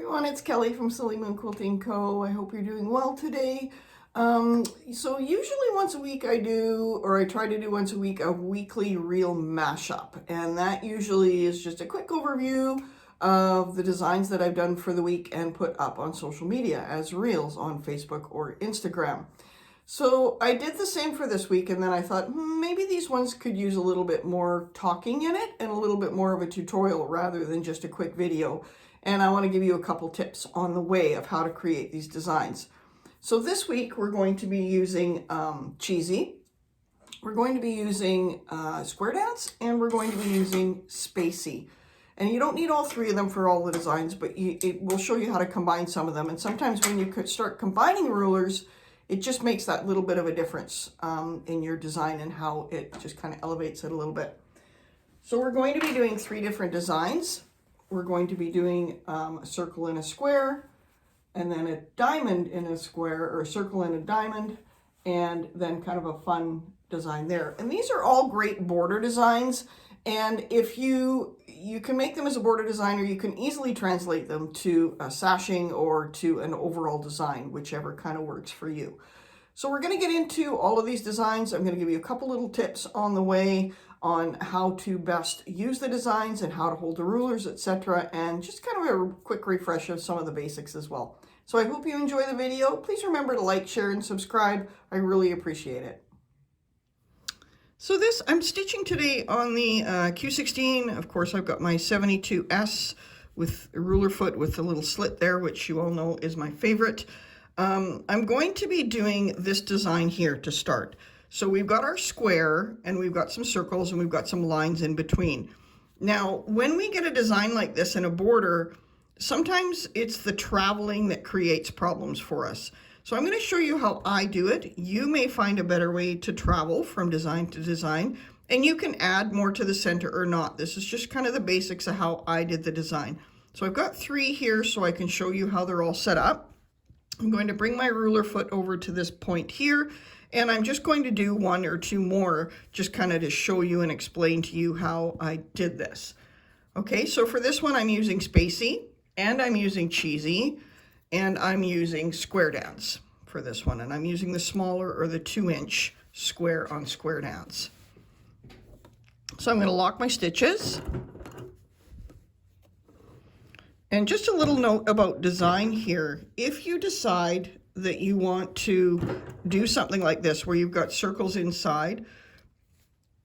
everyone, it's Kelly from Silly Moon Quilting Co. I hope you're doing well today. So usually once a week I try to do once a week, a weekly reel mashup. And that usually is just a quick overview of the designs that I've done for the week and put up on social media as reels on Facebook or Instagram. So I did the same for this week, and then I thought maybe these ones could use a little bit more talking in it and a little bit more of a tutorial rather than just a quick video. And I want to give you a couple tips on the way of how to create these designs. So this week we're going to be using Cheezie, we're going to be using Square Dance, and we're going to be using Spacey. And you don't need all three of them for all the designs, but it will show you how to combine some of them. And sometimes when you could start combining rulers, it just makes that little bit of a difference in your design and how it just kind of elevates it a little bit. So we're going to be doing three different designs. We're going to be doing a circle and a square, and then a diamond in a square, or a circle and a diamond, and then kind of a fun design there. And these are all great border designs. And if you can make them as a border design, or you can easily translate them to a sashing or to an overall design, whichever kind of works for you. So we're going to get into all of these designs. I'm going to give you a couple little tips on the way on how to best use the designs and how to hold the rulers, etc. And just kind of a quick refresh of some of the basics as well. So I hope you enjoy the video. Please remember to like, share, and subscribe. I really appreciate it. So I'm stitching today on the Q16. Of course, I've got my 72S with a ruler foot with a little slit there, which you all know is my favorite. I'm going to be doing this design here to start. So we've got our square, and we've got some circles, and we've got some lines in between. Now, when we get a design like this in a border, sometimes it's the traveling that creates problems for us. So I'm going to show you how I do it. You may find a better way to travel from design to design, and you can add more to the center or not. This is just kind of the basics of how I did the design. So I've got three here so I can show you how they're all set up. I'm going to bring my ruler foot over to this point here, and I'm just going to do one or two more just kind of to show you and explain to you how I did this. Okay, so for this one I'm using Spacey, and I'm using Cheezie, and I'm using Square Dance for this one, and I'm using the smaller or the 2-inch square on Square Dance. So I'm going to lock my stitches. And just a little note about design here. If you decide that you want to do something like this where you've got circles inside,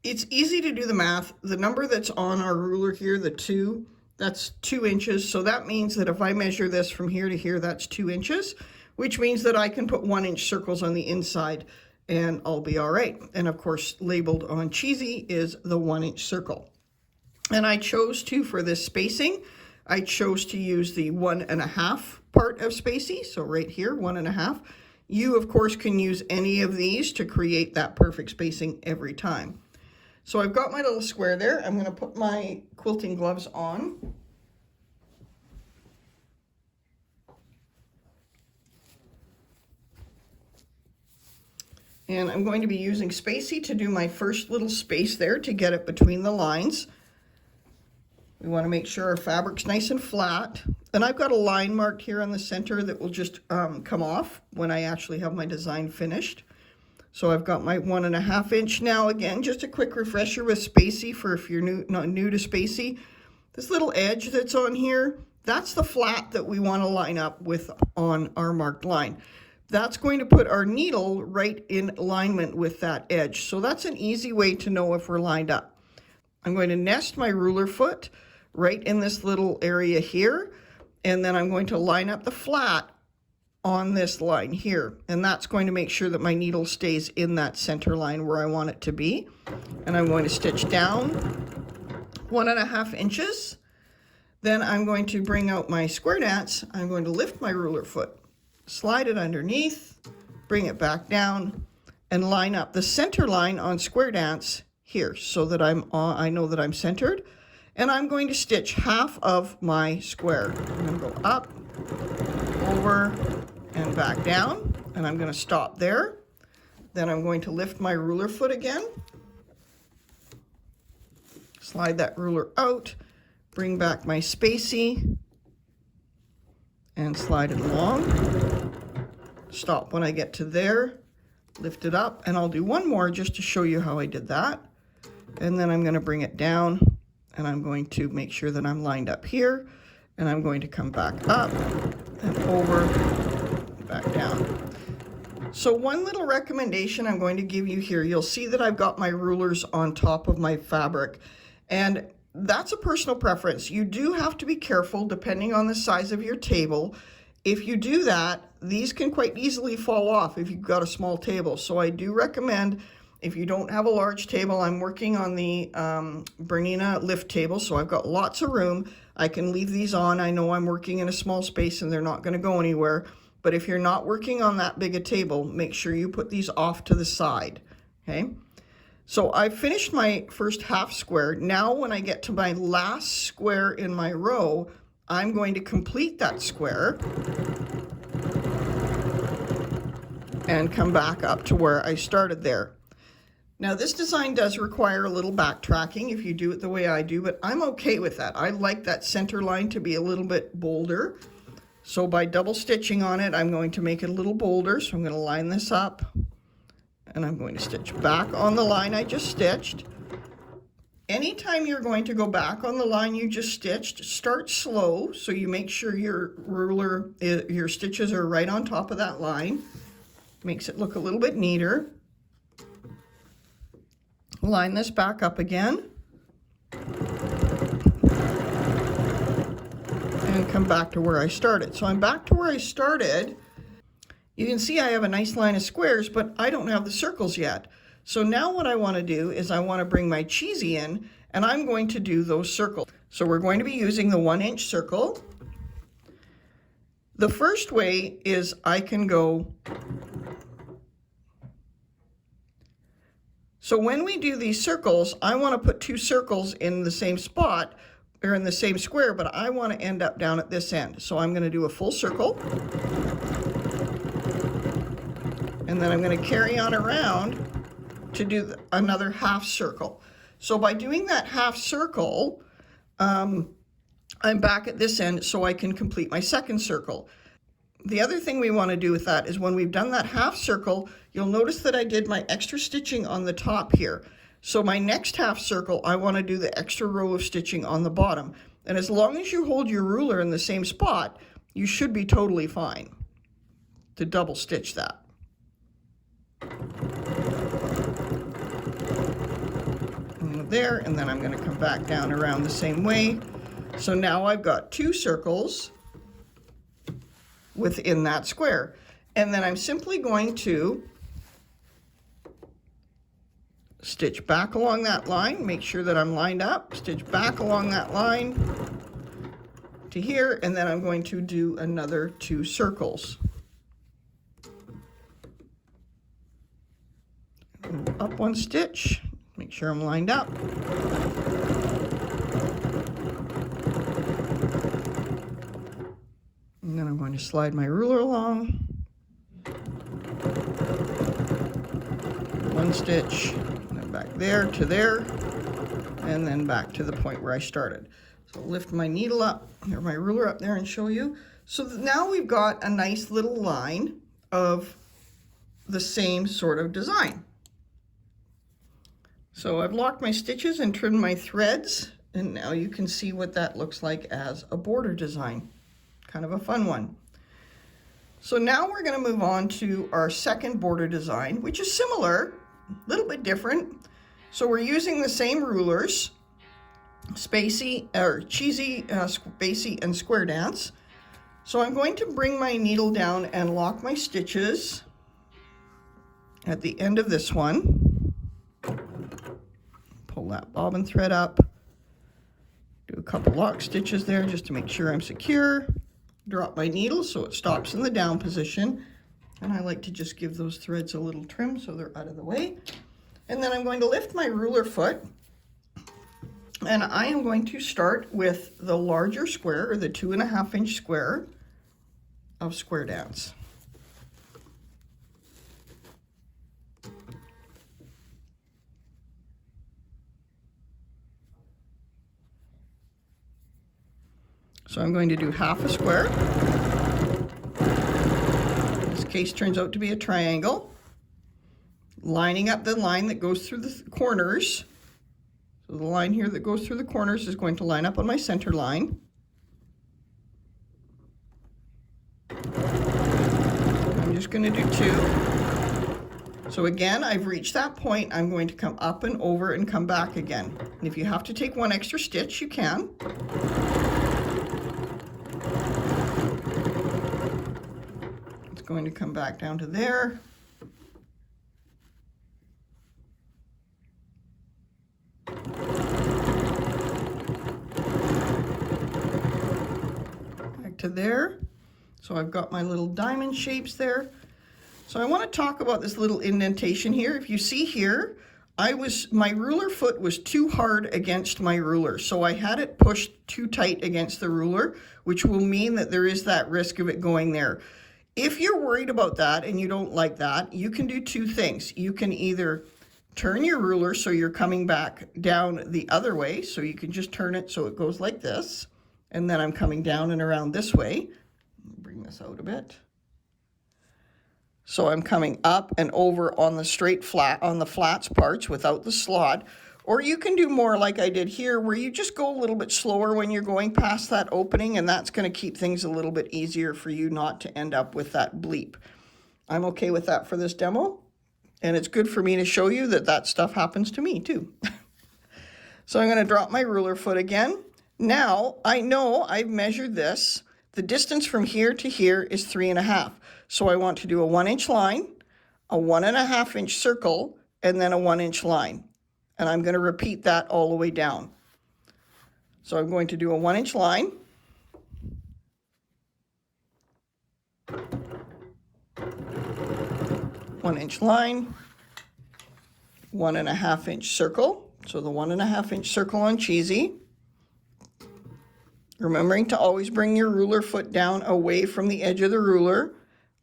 it's easy to do the math. The number that's on our ruler here, the 2, that's 2 inches. So that means that if I measure this from here to here, that's 2 inches, which means that I can put 1-inch circles on the inside and I'll be all right. And of course, labeled on Cheezie is the 1-inch circle. And I chose to, for this spacing, I chose to use the 1.5 part of Spacey. So right here, 1.5. You, of course, can use any of these to create that perfect spacing every time. So I've got my little square there. I'm going to put my quilting gloves on. And I'm going to be using Spacey to do my first little space there to get it between the lines. We want to make sure our fabric's nice and flat. And I've got a line marked here on the center that will just come off when I actually have my design finished. So I've got my 1.5 inch. Now again, just a quick refresher with Spacey for if you're not new to Spacey. This little edge that's on here, that's the flat that we want to line up with on our marked line. That's going to put our needle right in alignment with that edge. So that's an easy way to know if we're lined up. I'm going to nest my ruler foot right in this little area here, and then I'm going to line up the flat on this line here, and that's going to make sure that my needle stays in that center line where I want it to be. And I'm going to stitch down 1.5 inches. Then I'm going to bring out my Square Dance. I'm going to lift my ruler foot, slide it underneath, bring it back down, and line up the center line on Square Dance here so that I know that I'm centered. And I'm going to stitch half of my square. I'm going to go up, over, and back down, and I'm going to stop there. Then I'm going to lift my ruler foot again, slide that ruler out, bring back my Spacey, and slide it along. Stop when I get to there, lift it up, and I'll do one more just to show you how I did that. And then I'm going to bring it down, and I'm going to make sure that I'm lined up here, and I'm going to come back up and over, back down. So one little recommendation I'm going to give you here, you'll see that I've got my rulers on top of my fabric, and that's a personal preference. You do have to be careful depending on the size of your table. If you do that, these can quite easily fall off if you've got a small table. So I do recommend, if you don't have a large table, I'm working on the BERNINA lift table, so I've got lots of room. I can leave these on. I know I'm working in a small space and they're not going to go anywhere. But if you're not working on that big a table, make sure you put these off to the side, okay? So I've finished my first half square. Now when I get to my last square in my row, I'm going to complete that square and come back up to where I started there. Now this design does require a little backtracking if you do it the way I do, but I'm okay with that. I like that center line to be a little bit bolder. So by double stitching on it, I'm going to make it a little bolder. So I'm going to line this up and I'm going to stitch back on the line I just stitched. Anytime you're going to go back on the line you just stitched, start slow so you make sure your ruler, your stitches are right on top of that line. Makes it look a little bit neater. Line this back up again. And come back to where I started. So I'm back to where I started. You can see I have a nice line of squares, but I don't have the circles yet. So now what I want to do is I want to bring my Cheezie in, and I'm going to do those circles. So we're going to be using the 1-inch circle. The first way is I can go. So when we do these circles, I want to put 2 circles in the same spot, or in the same square, but I want to end up down at this end. So I'm going to do a full circle. And then I'm going to carry on around to do another half circle. So by doing that half circle, I'm back at this end so I can complete my second circle. The other thing we want to do with that is when we've done that half circle, you'll notice that I did my extra stitching on the top here. So my next half circle, I want to do the extra row of stitching on the bottom. And as long as you hold your ruler in the same spot, you should be totally fine to double stitch that. And there, and then I'm going to come back down around the same way. So now I've got 2 circles within that square. And then I'm simply going to stitch back along that line, make sure that I'm lined up, stitch back along that line to here, and then I'm going to do another 2 circles. Up 1 stitch, make sure I'm lined up. And then I'm going to slide my ruler along. 1 stitch, and then back there to there, and then back to the point where I started. So lift my needle up, or my ruler up there and show you. So now we've got a nice little line of the same sort of design. So I've locked my stitches and trimmed my threads, and now you can see what that looks like as a border design. Kind of a fun one. So now we're going to move on to our second border design, which is similar, a little bit different. So we're using the same rulers, Spacey, or Cheezie, Spacey, and Square Dance. So I'm going to bring my needle down and lock my stitches at the end of this one. Pull that bobbin thread up, do a couple lock stitches there just to make sure I'm secure. Drop my needle so it stops in the down position, and I like to just give those threads a little trim so they're out of the way. And then I'm going to lift my ruler foot, and I am going to start with the larger square, or the 2.5-inch square of Square Dance. So I'm going to do half a square. this case turns out to be a triangle. Lining up the line that goes through the corners. So the line here that goes through the corners is going to line up on my center line. I'm just going to do 2. So again, I've reached that point. I'm going to come up and over and come back again. And if you have to take one extra stitch, you can. It's going to come back down to there. To there. So I've got my little diamond shapes there. So I want to talk about this little indentation here. If you see here, my ruler foot was too hard against my ruler. So I had it pushed too tight against the ruler, which will mean that there is that risk of it going there. If you're worried about that and you don't like that, you can do 2 things. You can either turn your ruler so you're coming back down the other way. So you can just turn it so it goes like this. And then I'm coming down and around this way. Bring this out a bit. So I'm coming up and over on the straight flat, on the flats parts without the slot. Or you can do more like I did here, where you just go a little bit slower when you're going past that opening, and that's going to keep things a little bit easier for you not to end up with that bleep. I'm okay with that for this demo. And it's good for me to show you that that stuff happens to me too. So I'm going to drop my ruler foot again. Now, I know I've measured this. The distance from here to here is 3.5. So I want to do a 1-inch line, a 1.5-inch circle, and then a 1-inch line. And I'm going to repeat that all the way down. So I'm going to do a 1-inch line. One-inch line, 1.5-inch circle. So the 1.5-inch circle on Cheezie. Remembering to always bring your ruler foot down away from the edge of the ruler.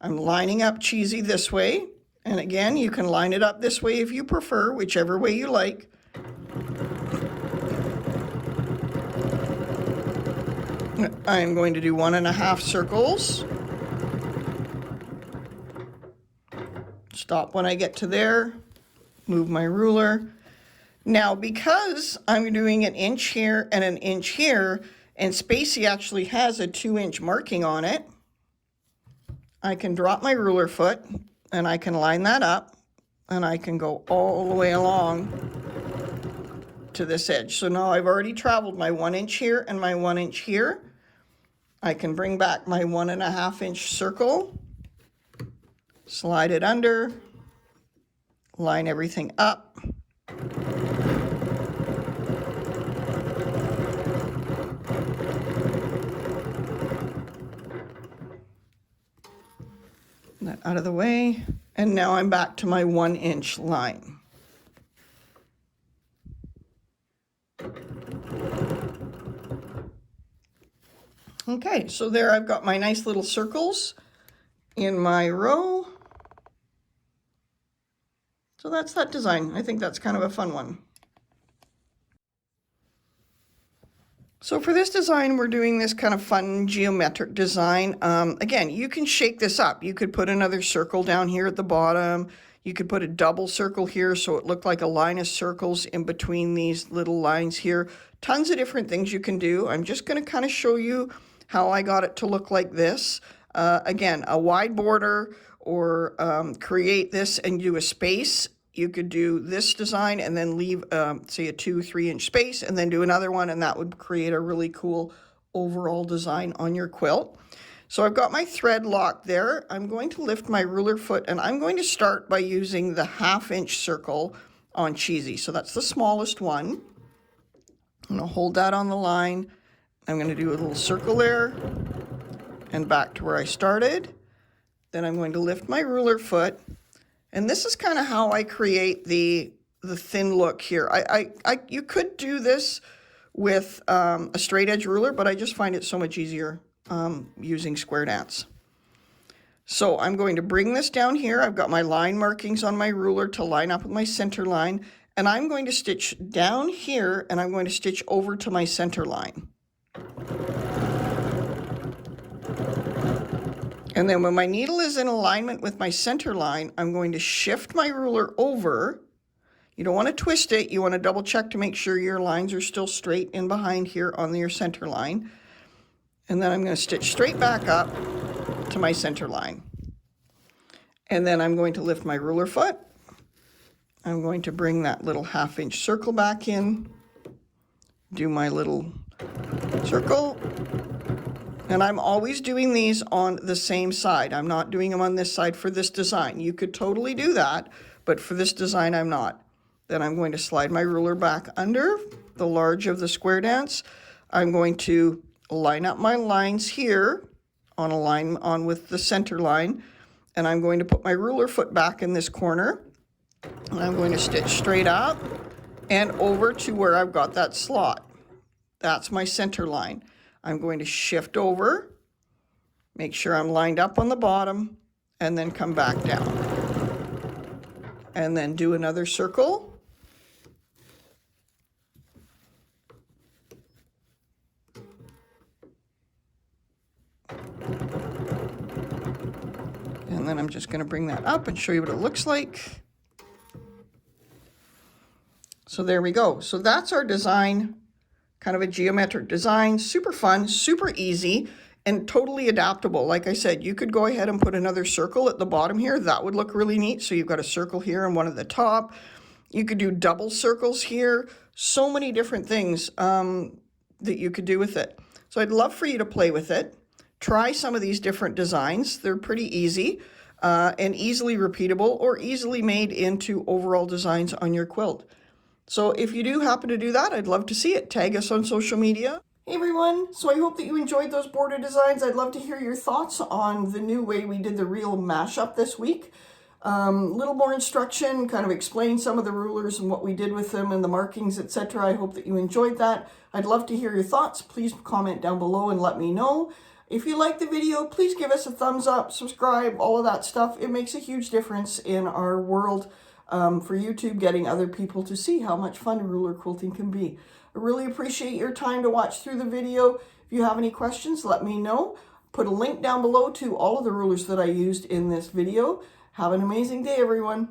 I'm lining up Cheezie this way. And again, you can line it up this way if you prefer, whichever way you like. I'm going to do 1.5 circles. Stop when I get to there. Move my ruler. Now, because I'm doing an inch here and an inch here, and Spacey actually has a 2-inch marking on it, I can drop my ruler foot and I can line that up and I can go all the way along to this edge. So now I've already traveled my 1-inch here and my 1-inch here. I can bring back my 1.5-inch circle, slide it under, line everything up. That out of the way, and now I'm back to my 1-inch line. Okay, so there I've got my nice little circles in my row. So that's that design. I think that's kind of a fun one. So for this design, we're doing this kind of fun geometric design. Again, you can shake this up. You could put another circle down here at the bottom. You could put a double circle here so it looked like a line of circles in between these little lines here. Tons of different things you can do. I'm just going to kind of show you how I got it to look like this. Again, a wide border, or create this and do a space. You could do this design and then leave, say, a 2-3 inch space and then do another one, and that would create a really cool overall design on your quilt. So I've got my thread locked there. I'm going to lift my ruler foot, and I'm going to start by using the 1/2-inch circle on Cheezie. So that's the smallest one. I'm going to hold that on the line. I'm going to do a little circle there and back to where I started. Then I'm going to lift my ruler foot. And this is kind of how I create the thin look here. You could do this with a straight edge ruler, but I just find it so much easier using square dance. So I'm going to bring this down here. I've got my line markings on my ruler to line up with my center line. And I'm going to stitch down here, and I'm going to stitch over to my center line. And then when my needle is in alignment with my center line, I'm going to shift my ruler over. You don't want to twist it. You want to double check to make sure your lines are still straight in behind here on your center line. And then I'm going to stitch straight back up to my center line. And then I'm going to lift my ruler foot. I'm going to bring that little 1/2 inch circle back in, do my little circle. And I'm always doing these on the same side. I'm not doing them on this side for this design. You could totally do that, but for this design, I'm not. Then I'm going to slide my ruler back under the large of the square dance. I'm going to line up my lines here on with the center line, and I'm going to put my ruler foot back in this corner, and I'm going to stitch straight up and over to where I've got that slot. That's my center line. I'm going to shift over, make sure I'm lined up on the bottom, and then come back down. And then do another circle. And then I'm just going to bring that up and show you what it looks like. So there we go. So that's our design, kind of a geometric design, super fun, super easy, and totally adaptable. Like I said, you could go ahead and put another circle at the bottom here. That would look really neat. So you've got a circle here and one at the top. You could do double circles here. So many different things that you could do with it. So I'd love for you to play with it. Try some of these different designs. They're pretty easy and easily repeatable or easily made into overall designs on your quilt. So if you do happen to do that, I'd love to see it. Tag us on social media. Hey everyone, so I hope that you enjoyed those border designs. I'd love to hear your thoughts on the new way we did the reel mashup this week. Little more instruction, kind of explain some of the rulers and what we did with them and the markings, etc. I hope that you enjoyed that. I'd love to hear your thoughts. Please comment down below and let me know. If you like the video, please give us a thumbs up, subscribe, all of that stuff. It makes a huge difference in our world for YouTube, getting other people to see how much fun ruler quilting can be. I really appreciate your time to watch through the video. If you have any questions, let me know. Put a link down below to all of the rulers that I used in this video. Have an amazing day, everyone.